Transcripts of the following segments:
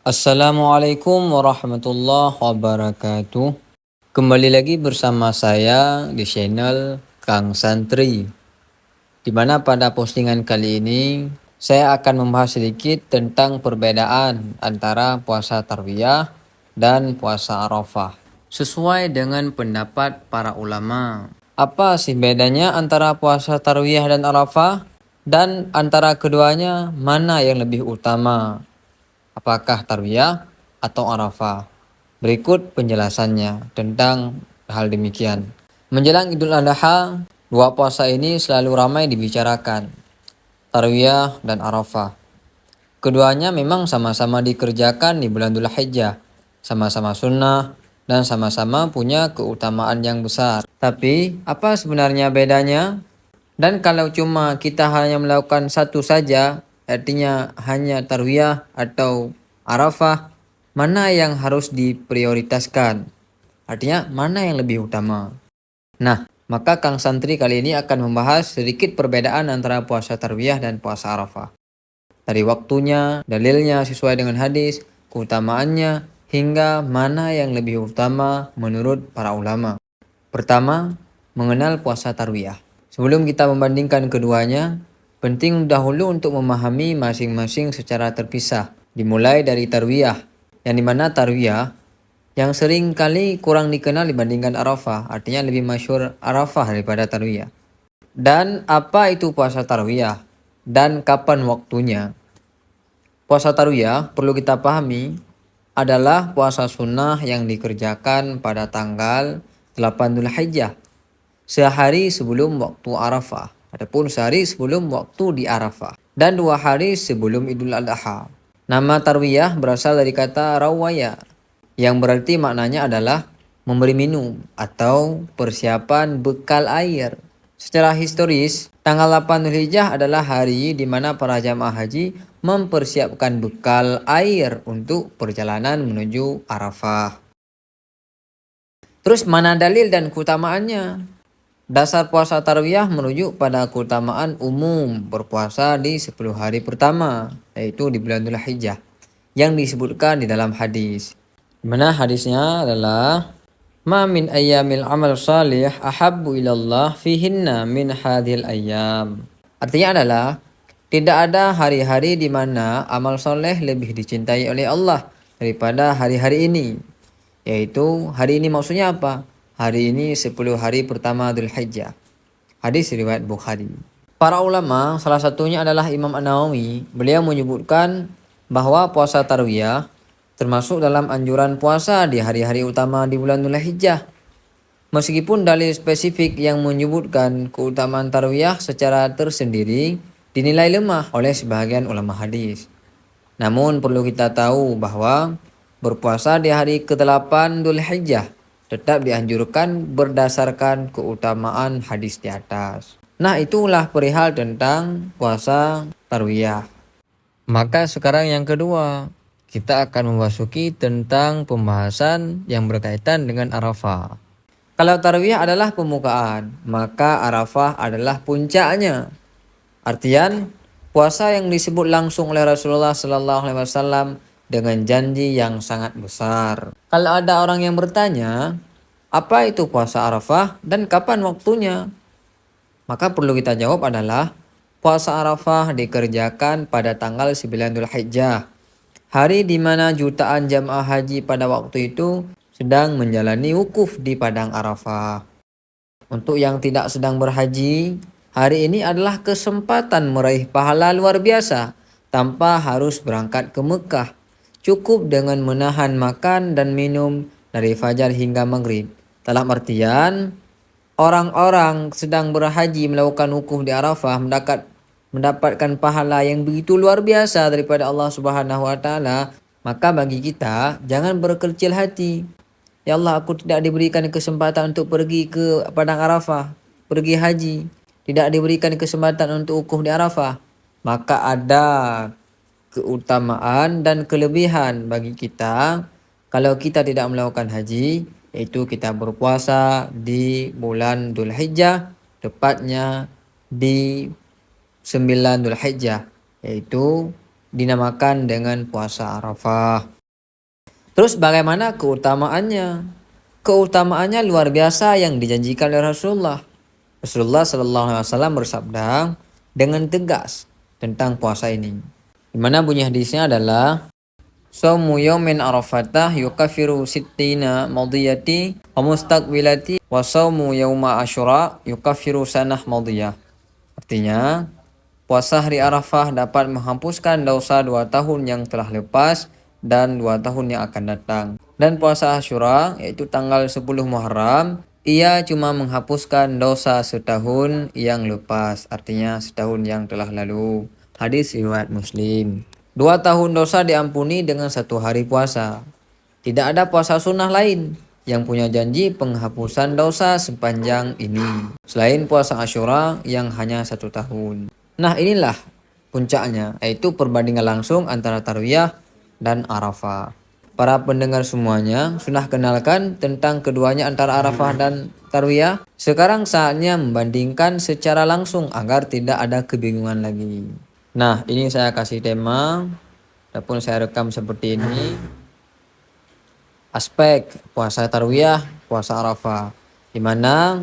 Assalamualaikum warahmatullahi wabarakatuh. Kembali lagi bersama saya di channel Kang Santri, di mana pada postingan kali ini saya akan membahas sedikit tentang perbedaan antara puasa Tarwiyah dan puasa Arafah. Sesuai dengan pendapat para ulama, apa sih bedanya antara puasa Tarwiyah dan Arafah? Dan antara keduanya mana yang lebih utama? Apakah Tarwiyah atau Arafah? Berikut penjelasannya tentang hal demikian. Menjelang Idul Adha, dua puasa ini selalu ramai dibicarakan, Tarwiyah dan Arafah. Keduanya memang sama-sama dikerjakan di bulan Dzulhijjah, sama-sama sunnah dan sama-sama punya keutamaan yang besar. Tapi apa sebenarnya bedanya? Dan kalau cuma kita hanya melakukan satu saja, artinya hanya Tarwiyah atau Arafah, mana yang harus diprioritaskan? Artinya mana yang lebih utama? Nah, maka Kang Santri kali ini akan membahas sedikit perbedaan antara puasa Tarwiyah dan puasa Arafah. Dari waktunya, dalilnya sesuai dengan hadis, keutamaannya, hingga mana yang lebih utama menurut para ulama. Pertama, mengenal puasa Tarwiyah. Sebelum kita membandingkan keduanya, penting dahulu untuk memahami masing-masing secara terpisah. Dimulai dari Tarwiyah, yang dimana Tarwiyah yang sering kali kurang dikenal dibandingkan Arafah, artinya lebih masyhur Arafah daripada Tarwiyah. Dan apa itu puasa Tarwiyah? Dan kapan waktunya? Puasa Tarwiyah perlu kita pahami adalah puasa sunnah yang dikerjakan pada tanggal 8 Dzulhijjah, sehari sebelum waktu Arafah, ataupun sehari sebelum waktu di Arafah, dan 2 hari sebelum Idul Adha. Nama Tarwiyah berasal dari kata rawaya, yang berarti maknanya adalah memberi minum atau persiapan bekal air. Secara historis, tanggal 8 Dzulhijjah adalah hari di mana para jamaah haji mempersiapkan bekal air untuk perjalanan menuju Arafah. Terus mana dalil dan keutamaannya? Dasar puasa Tarwiyah merujuk pada keutamaan umum berpuasa di 10 hari pertama, yaitu di bulan Dzulhijjah, yang disebutkan di dalam hadis. Mana hadisnya adalah Ma min ayyamil amal salih ahabbu ilallah fihinna min hadhil ayyam. Artinya adalah tidak ada hari-hari di mana amal soleh lebih dicintai oleh Allah daripada hari-hari ini. Yaitu hari ini maksudnya apa? Hari ini 10 hari pertama Dzulhijjah. Hadis riwayat Bukhari. Para ulama, salah satunya adalah Imam An-Nawawi. Beliau menyebutkan bahwa puasa Tarwiyah termasuk dalam anjuran puasa di hari-hari utama di bulan Dzulhijjah. Meskipun dalil spesifik yang menyebutkan keutamaan Tarwiyah secara tersendiri dinilai lemah oleh sebagian ulama hadis. Namun perlu kita tahu bahwa berpuasa di hari ke-8 Dzulhijjah tetap dianjurkan berdasarkan keutamaan hadis di atas. Nah, itulah perihal tentang puasa Tarwiyah. Maka sekarang yang kedua, kita akan memasuki tentang pembahasan yang berkaitan dengan Arafah. Kalau Tarwiyah adalah pembukaan, maka Arafah adalah puncaknya. Artian, puasa yang disebut langsung oleh Rasulullah Sallallahu Alaihi Wasallam dengan janji yang sangat besar. Kalau ada orang yang bertanya, apa itu puasa Arafah dan kapan waktunya? Maka perlu kita jawab adalah puasa Arafah dikerjakan pada tanggal 9 Dzulhijjah, hari di mana jutaan jamaah haji pada waktu itu sedang menjalani wukuf di padang Arafah. Untuk yang tidak sedang berhaji, hari ini adalah kesempatan meraih pahala luar biasa tanpa harus berangkat ke Mekah. Cukup dengan menahan makan dan minum dari fajar hingga maghrib. Dalam artian, orang-orang sedang berhaji melakukan wukuf di Arafah mendapatkan pahala yang begitu luar biasa daripada Allah Subhanahu wa taala, maka bagi kita jangan berkecil hati. Ya Allah, aku tidak diberikan kesempatan untuk pergi ke padang Arafah, pergi haji, tidak diberikan kesempatan untuk wukuf di Arafah. Maka ada keutamaan dan kelebihan bagi kita kalau kita tidak melakukan haji, yaitu kita berpuasa di bulan Dzulhijjah, tepatnya di 9 Dzulhijjah, yaitu dinamakan dengan puasa Arafah. Terus bagaimana keutamaannya? Keutamaannya luar biasa yang dijanjikan oleh Rasulullah. Rasulullah Shallallahu Alaihi Wasallam bersabda dengan tegas tentang puasa ini. Di mana bunyi hadisnya adalah Saumu yawmin arafatah yukafiru sittina madiyati wa mustaqbilati wa saumu yawma asyura yukafiru sanah madiyah. Artinya, puasa hari Arafah dapat menghapuskan dosa 2 tahun yang telah lepas dan 2 tahun yang akan datang. Dan puasa Asyura, yaitu tanggal 10 Muharram, ia cuma menghapuskan dosa setahun yang lepas, artinya setahun yang telah lalu. Hadis riwayat Muslim. 2 tahun dosa diampuni dengan 1 hari puasa. Tidak ada puasa sunnah lain yang punya janji penghapusan dosa sepanjang ini, selain puasa Asyura yang hanya 1 tahun. Nah, inilah puncaknya, yaitu perbandingan langsung antara Tarwiyah dan Arafah. Para pendengar semuanya sudah kenalkan tentang keduanya antara Arafah dan Tarwiyah. Sekarang saatnya membandingkan secara langsung agar tidak ada kebingungan lagi. Nah, ini saya kasih tema ataupun saya rekam seperti ini. Aspek puasa Tarwiyah, puasa Arafah, di mana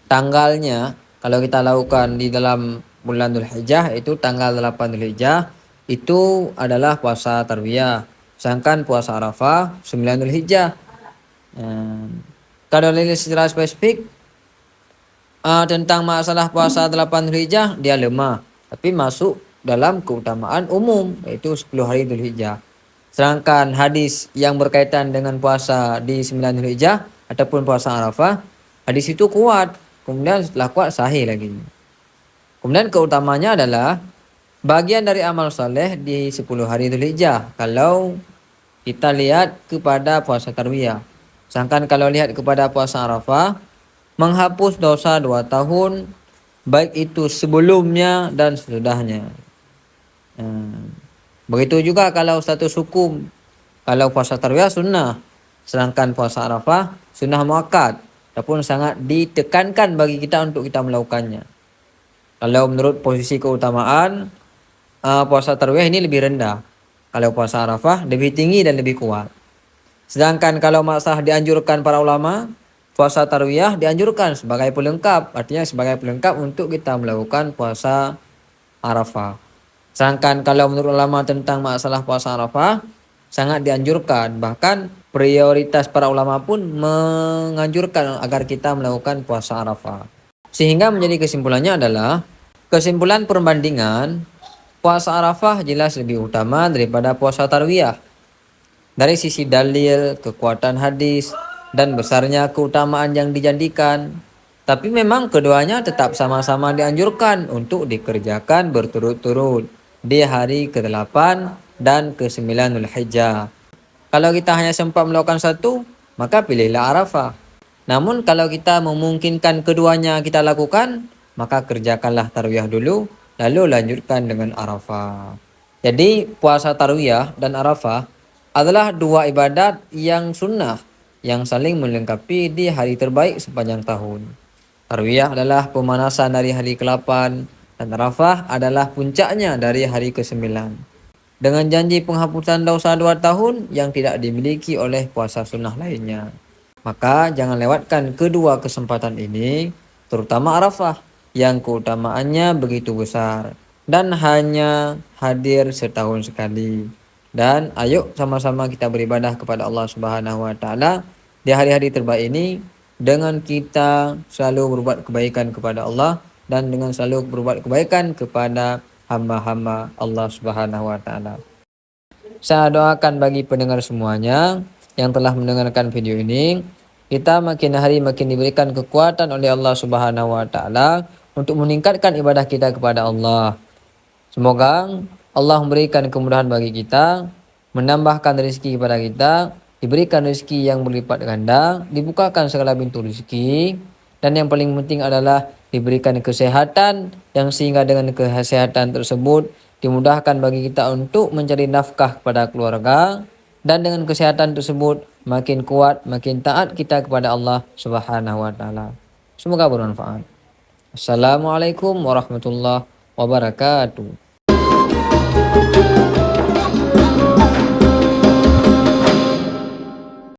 tanggalnya kalau kita lakukan di dalam bulan Dzulhijjah itu tanggal 8 Dzulhijjah itu adalah puasa Tarwiyah, sedangkan puasa Arafah 9 Dzulhijjah. Kalau lihat secara spesifik tentang masalah puasa 8 Dzulhijjah dia lemah, tapi masuk dalam keutamaan umum yaitu 10 hari Dzulhijjah. Sedangkan hadis yang berkaitan dengan puasa di 9 Dzulhijjah ataupun puasa Arafah, hadis itu kuat, kemudian setelah kuat sahih lagi. Kemudian keutamanya adalah bagian dari amal saleh di 10 hari Dzulhijjah kalau kita lihat kepada puasa Tarwiyah. Sedangkan kalau lihat kepada puasa Arafah, menghapus dosa 2 tahun baik itu sebelumnya dan sesudahnya. Begitu juga kalau status hukum. Kalau puasa Tarwiyah sunnah, sedangkan puasa Arafah sunnah muakkad, ataupun sangat ditekankan bagi kita untuk kita melakukannya. Kalau menurut posisi keutamaan, puasa Tarwiyah ini lebih rendah. Kalau puasa Arafah lebih tinggi dan lebih kuat. Sedangkan kalau masalah dianjurkan para ulama, puasa Tarwiyah dianjurkan sebagai pelengkap, artinya sebagai pelengkap untuk kita melakukan puasa Arafah. Sedangkan kalau menurut ulama tentang masalah puasa Arafah sangat dianjurkan, bahkan prioritas para ulama pun menganjurkan agar kita melakukan puasa Arafah. Sehingga menjadi kesimpulannya adalah kesimpulan perbandingan puasa Arafah jelas lebih utama daripada puasa Tarwiyah. Dari sisi dalil, kekuatan hadis, dan besarnya keutamaan yang dijanjikan. Tapi memang keduanya tetap sama-sama dianjurkan untuk dikerjakan berturut-turut di hari ke-8 dan ke-9 Dzulhijjah. Kalau kita hanya sempat melakukan satu, maka pilihlah Arafah. Namun kalau kita memungkinkan keduanya kita lakukan, maka kerjakanlah Tarwiyah dulu, lalu lanjutkan dengan Arafah. Jadi puasa Tarwiyah dan Arafah adalah dua ibadat yang sunnah yang saling melengkapi di hari terbaik sepanjang tahun. Tarwiyah adalah pemanasan dari hari ke-8 dan Arafah adalah puncaknya dari hari ke-9. Dengan janji penghapusan dosa 2 tahun yang tidak dimiliki oleh puasa sunnah lainnya. Maka jangan lewatkan kedua kesempatan ini, terutama Arafah yang keutamaannya begitu besar dan hanya hadir setahun sekali. Dan ayo sama-sama kita beribadah kepada Allah Subhanahu wa taala di hari-hari terbaik ini dengan kita selalu berbuat kebaikan kepada Allah dan dengan selalu berbuat kebaikan kepada hamba-hamba Allah Subhanahu wa taala. Saya doakan bagi pendengar semuanya yang telah mendengarkan video ini, kita makin hari makin diberikan kekuatan oleh Allah Subhanahu wa taala untuk meningkatkan ibadah kita kepada Allah. Semoga Allah memberikan kemudahan bagi kita, menambahkan rezeki kepada kita, diberikan rezeki yang berlipat ganda, dibukakan segala pintu rezeki, dan yang paling penting adalah diberikan kesehatan yang sehingga dengan kesehatan tersebut dimudahkan bagi kita untuk mencari nafkah kepada keluarga, dan dengan kesehatan tersebut makin kuat, makin taat kita kepada Allah Subhanahu wa taala. Semoga bermanfaat. Assalamualaikum warahmatullahi wabarakatuh.